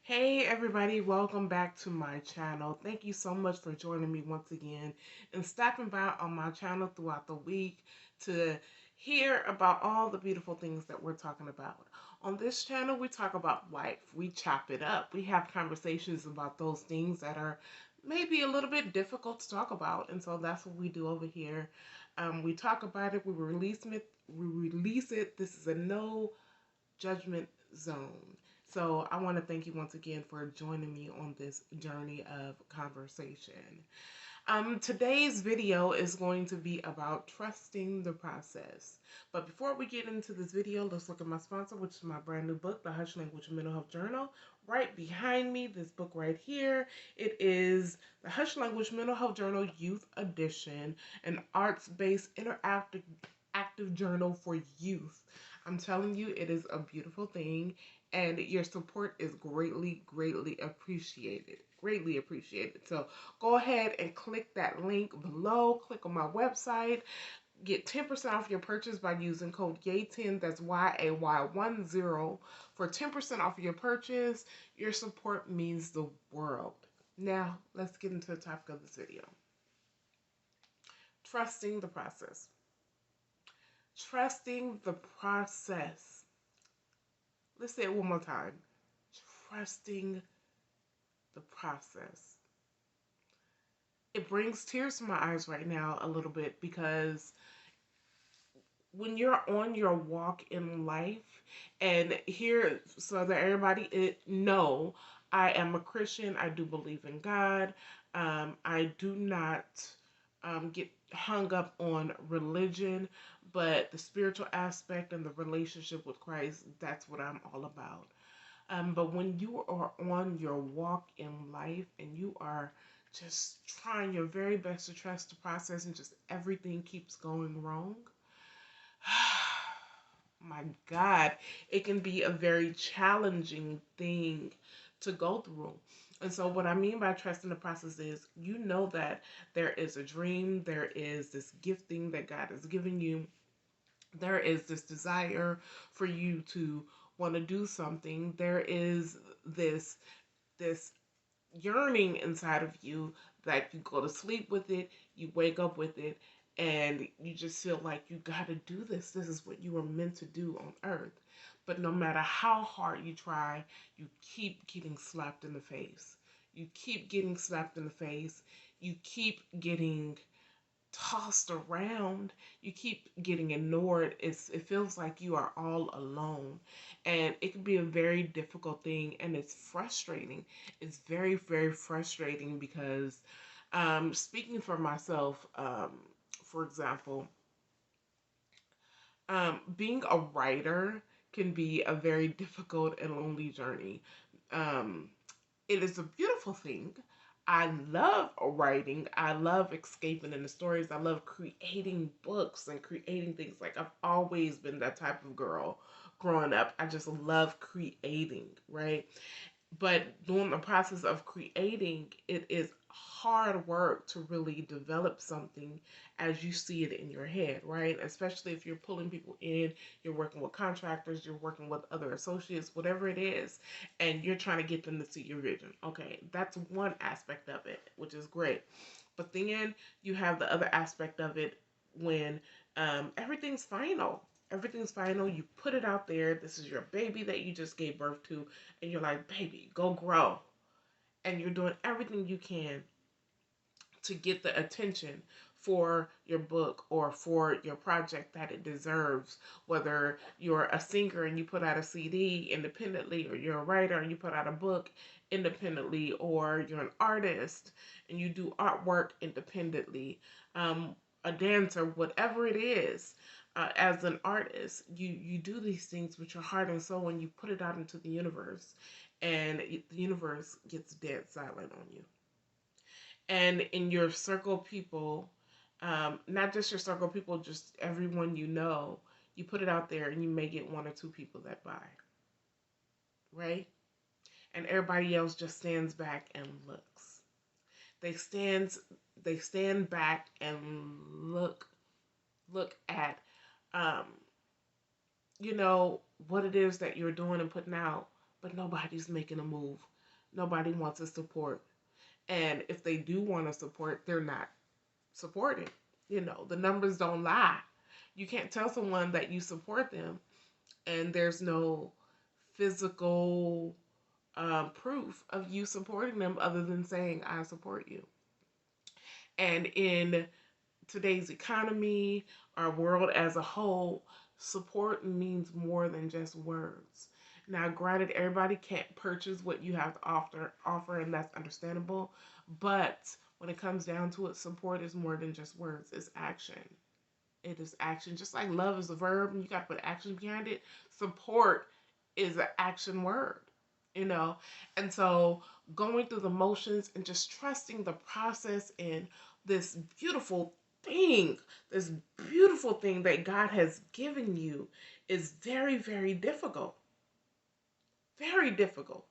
Hey everybody, welcome back to my channel. Thank you so much for joining me once again and stopping by on my channel throughout the week to hear about all the beautiful things that we're talking about. On this channel, we talk about life. We chop it up. We have conversations about those things that are maybe a little bit difficult to talk about. And so that's what we do over here. We talk about it, we release it, This is a no judgment zone. So I want to thank you once again for joining me on this journey of conversation. Today's video is going to be about trusting the process. But before we get into this video, let's look at my sponsor, which is my brand new book, The Hush Language Mental Health Journal. Right behind me, this book right here, it is The Hush Language Mental Health Journal Youth Edition, an arts-based interactive active journal for youth. I'm telling you, it is a beautiful thing, and your support is greatly appreciated. Greatly appreciated. So go ahead and click that link below. Click on my website. Get 10% off your purchase by using code YAY10. That's YAY10 for 10% off your purchase. Your support means the world. Now, let's get into the topic of this video. Trusting the process. Trusting the process. Let's say it one more time. Trusting the process. It brings tears to my eyes right now a little bit because when you're on your walk in life, and here, so that everybody know, I am a Christian. I do believe in God. I do not get hung up on religion, but the spiritual aspect and the relationship with Christ, that's what I'm all about. But when you are on your walk in life and you are just trying your very best to trust the process and just everything keeps going wrong, my God, it can be a very challenging thing to go through. And so, what I mean by trusting the process is you know that there is a dream, there is this gifting that God has given you, there is this desire for you to want to do something, there is this yearning inside of you that you go to sleep with it, you wake up with it, and you just feel like you got to do this. This is what you were meant to do on earth. But no matter how hard you try, you keep getting slapped in the face. You keep getting slapped in the face. You keep getting tossed around, you keep getting ignored. It feels like you are all alone, and it can be a very difficult thing, and it's frustrating. It's very frustrating because speaking for myself, for example, being a writer can be a very difficult and lonely journey. um, it is a beautiful thing. I love writing. I love escaping into stories. I love creating books and creating things. Like, I've always been that type of girl growing up. I just love creating, right? But during the process of creating, it is hard work to really develop something as you see it in your head, right? Especially if you're pulling people in, you're working with contractors, you're working with other associates, whatever it is, and you're trying to get them to see your vision. Okay, that's one aspect of it, which is great. But then you have the other aspect of it when everything's final. Everything's final. You put it out there. This is your baby that you just gave birth to, and you're like, baby, go grow. And you're doing everything you can to get the attention for your book or for your project that it deserves. Whether you're a singer and you put out a CD independently, or you're a writer and you put out a book independently, or you're an artist and you do artwork independently, a dancer, whatever it is. As an artist, you do these things with your heart and soul, and you put it out into the universe, and the universe gets dead silent on you. And in your circle of people, not just your circle of people, just everyone you know, you put it out there and you may get one or two people that buy, right? And everybody else just stands back and looks. They stand they stand back and look at um, what it is that you're doing and putting out, but nobody's making a move. Nobody wants to support. And if they do want to support, they're not supporting. The numbers don't lie. You can't tell someone that you support them and there's no physical proof of you supporting them other than saying, I support you. And in today's economy, our world as a whole, support means more than just words. Now, granted, everybody can't purchase what you have to offer, and that's understandable. But when it comes down to it, support is more than just words. It's action. It is action. Just like love is a verb, and you got to put action behind it. Support is an action word, you know. And so, going through the motions and just trusting the process in this beautiful thing, this beautiful thing that God has given you is very, very difficult. Very difficult.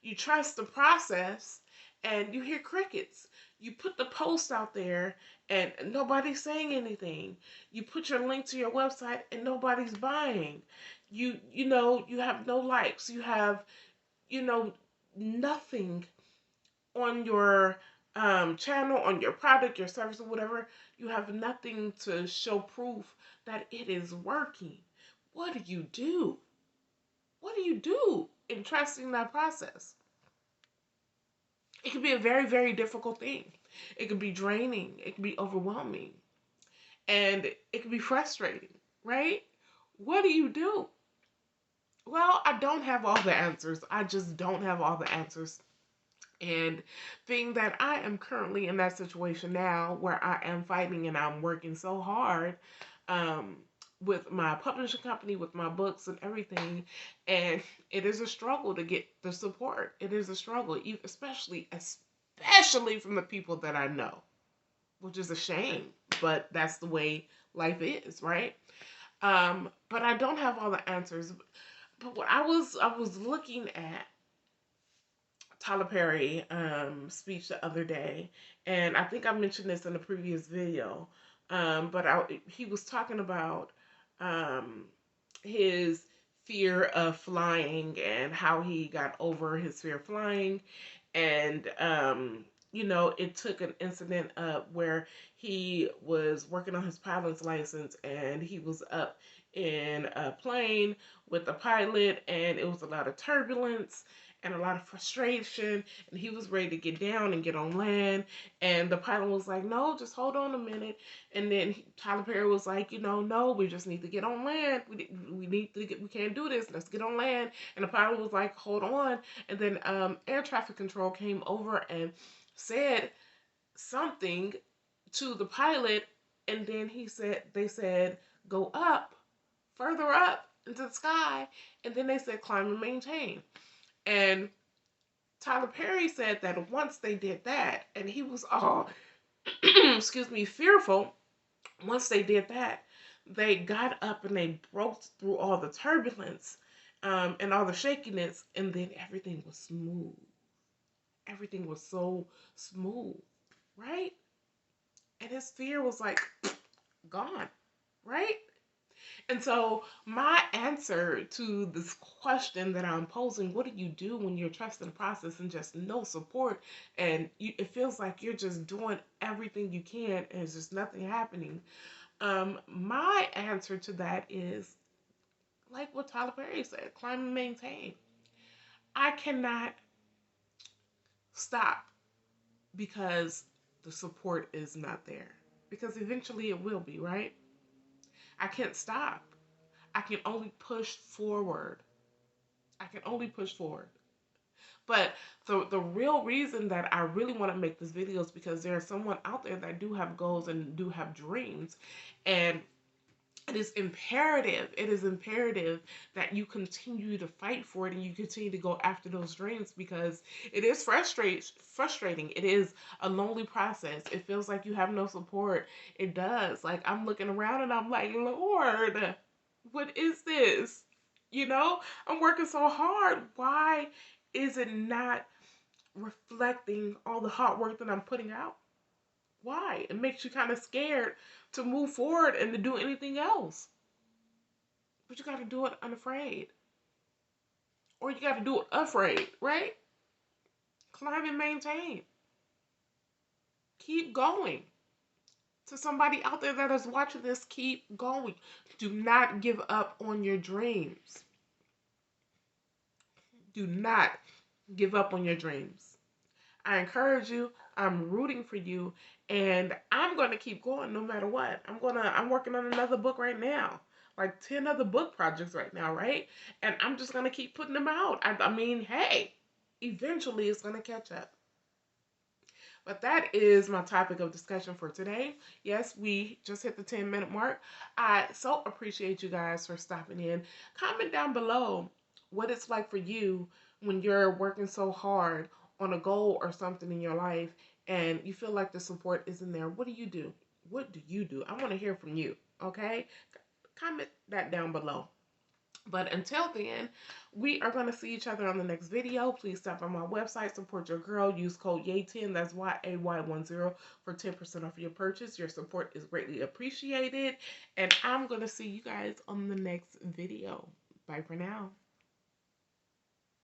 You trust the process and you hear crickets. You put the post out there and nobody's saying anything. You put your link to your website and nobody's buying. You have no likes. You have, you know, nothing on your channel, on your product, your service, or whatever. You have nothing to show proof that it is working. What do you do? What do you do in trusting that process? It can be a very, very difficult thing. It can be draining. It can be overwhelming. And it can be frustrating, right? What do you do? Well, I don't have all the answers. I just don't have all the answers. And being that I am currently in that situation now where I am fighting and I'm working so hard, um, with my publishing company, with my books and everything, and it is a struggle to get the support. It is a struggle, especially from the people that I know, which is a shame, but that's the way life is, right? But I don't have all the answers. But what I was looking at Tyler Perry speech the other day, and I think I mentioned this in a previous video. But he was talking about um, his fear of flying and how he got over his fear of flying, and it took an incident where he was working on his pilot's license and he was up in a plane with a pilot, and it was a lot of turbulence and a lot of frustration, and he was ready to get down and get on land, and the pilot was like, no, just hold on a minute. And then Tyler Perry was like, no, we just need to get on land. We can't do this, let's get on land. And the pilot was like, hold on. And then air traffic control came over and said something to the pilot, and then they said go up, further up into the sky, and then they said climb and maintain. And Tyler Perry said that once they did that, and he was all, excuse me, fearful, once they did that, they got up and they broke through all the turbulence and all the shakiness, and then everything was smooth. Everything was so smooth, right? And his fear was like gone, right? And so my answer to this question that I'm posing, what do you do when you're trusting the process and just no support, and it feels like you're just doing everything you can and there's just nothing happening? My answer to that is like what Tyler Perry said, climb and maintain. I cannot stop because the support is not there. Because eventually it will be, right? I can't stop. I can only push forward. I can only push forward. But the real reason that I really want to make this video is because there's someone out there that do have goals and do have dreams. And it is imperative that you continue to fight for it and you continue to go after those dreams, because it is frustrating. It is a lonely process. It feels like you have no support. It does. Like, I'm looking around and I'm like, Lord, what is this? I'm working so hard. Why is it not reflecting all the hard work that I'm putting out? Why? It makes you kind of scared to move forward and to do anything else. But you got to do it unafraid. Or you got to do it afraid, right? Climb and maintain. Keep going. To somebody out there that is watching this, keep going. Do not give up on your dreams. Do not give up on your dreams. I encourage you. I'm rooting for you, and I'm going to keep going no matter what. I'm working on another book right now. Like 10 other book projects right now, right? And I'm just going to keep putting them out. I mean, hey, eventually it's going to catch up. But that is my topic of discussion for today. Yes, we just hit the 10-minute mark. I so appreciate you guys for stopping in. Comment down below what it's like for you when you're working so hard on a goal or something in your life and you feel like the support isn't there. What do you do? What do you do? I want to hear from you, okay? Comment that down below. But until then, we are going to see each other on the next video. Please stop by my website, support your girl. Use code YAY10, that's YAY10 for 10% off your purchase. Your support is greatly appreciated. And I'm going to see you guys on the next video. Bye for now.